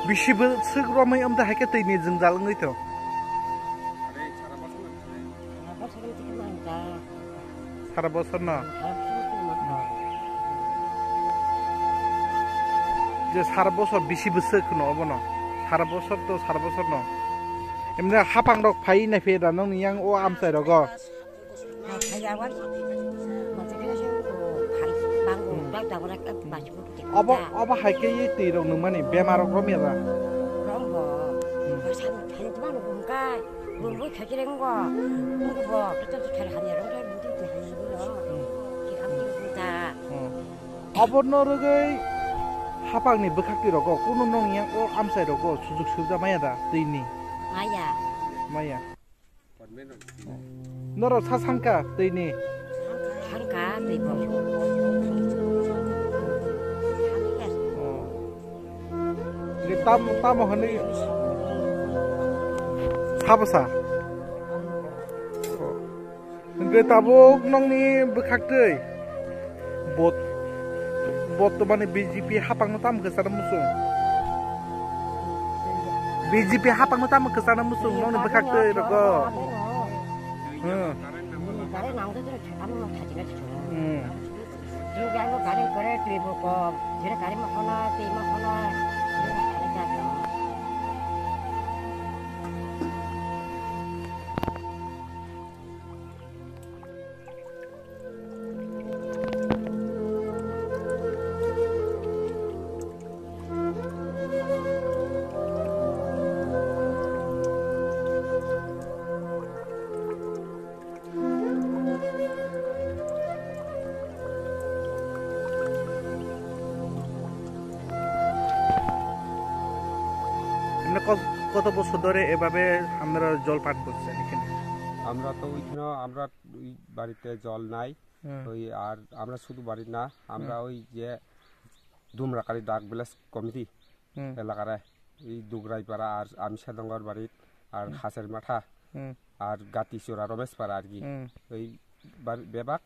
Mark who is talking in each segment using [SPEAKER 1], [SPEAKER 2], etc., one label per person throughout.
[SPEAKER 1] बिसिबो सोग्रामै ओमदा हायके तैनि जों जालाङैथ' सारा बोसोर ना যে সারা বছর বেশি বছর কোন অবনো সারা বছর তো সারা বছর ন এমনি হাপাং রক ফাই না ফেরা নং ইয়াং ও আমসাই রগ অব অব হাইকে ই তৈ রং নং মানি বেমার রক রমিয়া অবনো রগৈ हापांनि बोखाखि रग कुनु नंया ओ आमसाय रग सुजुग सुबिदा माया दा दैनि माया नर सा सांका दैनि सांका दै बसो ले ताम हनै साबसा गे ताबुक नंनि बोखाखदै बत বর্তমানে বিজেপি হাপাংনো তাম কেসানা মুসুং বিজেপি হাপাংনো তাম কেসানা মুসুং ননে বখাকতে রগ কারে নাংদে তো ছাম খাজিনা জি গানো কারে করে টিবো ক যেটা কারে মখনা তেই মখনা কত বছর ধরে এভাবে আমরা জল পান করছেন এখানে
[SPEAKER 2] আমরা তো ওইখানে আমরা ওই বাড়িতে জল নাই ওই আর আমরা শুধু বাড়ি না আমরা ওই যে দুমরাকারি ডাক ভিলেজ কমিটি এলাকার এই দুগরাইপাড়া আর আমিষাডঙ্গর বাড়িত আর হাসের মাথা আর গাতিচোরা রমেশপাড়া আর কি ওই বেবাক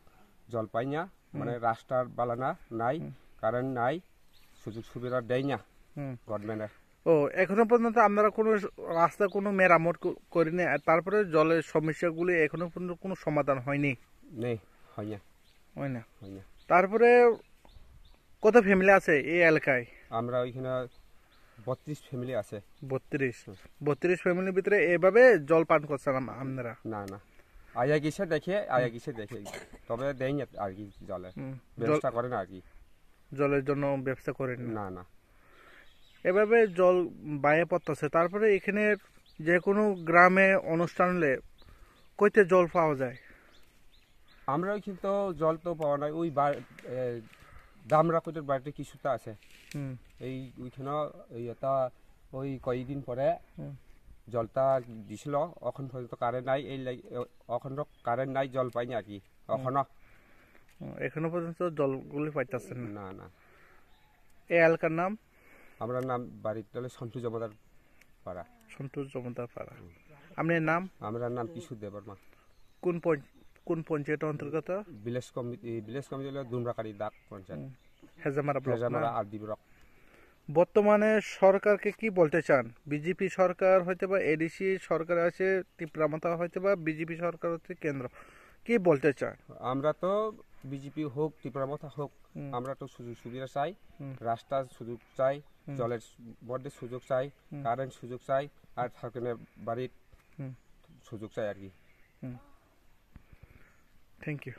[SPEAKER 2] জল পাই না মানে রাস্তার বালানা নাই কারেন্ট নাই সুযোগ সুবিধা দেয় না গভর্নমেন্টে
[SPEAKER 1] ও এখনো পর্যন্ত আপনারা কোনো রাস্তা কোনো মেরামত করেনি তারপরে জলের সমস্যাগুলি এখনো পর্যন্ত কোনো সমাধান হয়নি
[SPEAKER 2] নেই হয় না
[SPEAKER 1] তারপরে কত ফ্যামিলি আছে এই এলাকায়
[SPEAKER 2] আমরা ওইখানে 32 ফ্যামিলি আছে
[SPEAKER 1] 32 ফ্যামিলির ভিতরে এভাবে জল পান করছেন আপনারা
[SPEAKER 2] না আয়া গিয়ে দেখে তবে দেই না আর কি জলের ব্যবস্থা করে না আর কি
[SPEAKER 1] জলের জন্য ব্যবস্থা করেন
[SPEAKER 2] না
[SPEAKER 1] এভাবে জল বাইরে পড়তেছে তারপরে এখানে যে কোনো গ্রামে অনুষ্ঠান হলে কইতে জল পাওয়া যায়
[SPEAKER 2] আমরা ওইখানে তো জল তো পাওয়া নাই ওই দামরা কইতে বাড়িতে কিছুটা আছে এই ওইখানে এটা ওই কয়েকদিন পরে জলটা দিছিল এখন পর্যন্ত কারেন্ট নাই এই এখন কারেন্ট নাই জল পাইনি আর কি
[SPEAKER 1] এখনো পর্যন্ত জলগুলি পাইতেছেন
[SPEAKER 2] না
[SPEAKER 1] এই এলাকার নাম
[SPEAKER 2] আমরা নাম বাড়িতে সন্তোষ জমাদার পাড়া
[SPEAKER 1] আপনার নাম
[SPEAKER 2] আমার নাম কিশোর দেববর্মা
[SPEAKER 1] কোন পঞ্চায়েত অন্তর্গত
[SPEAKER 2] ভিলেজ কমিটি হলো দুমরাকারি ডাক পঞ্চায়েত
[SPEAKER 1] হেজামারা
[SPEAKER 2] আরডি ব্লক
[SPEAKER 1] বর্তমানে সরকারকে কি বলতে চান বিজেপি সরকার হইতে বা এডিসি সরকার আছে ত্রিপুরামাতা হইতে বা বিজেপি সরকার হচ্ছে কেন্দ্র কি বলতে চান
[SPEAKER 2] আমরা তো বিজেপি হোক ত্রিপুরামাতা হোক আমরা তো সুযোগ সুবিধা চাই রাস্তার সুযোগ চাই জলের বড্ডের সুযোগ চাই কারেন্ট সুযোগ চাই আর থাকেনের বাড়ির সুযোগ চাই আর কি
[SPEAKER 1] থ্যাংক ইউ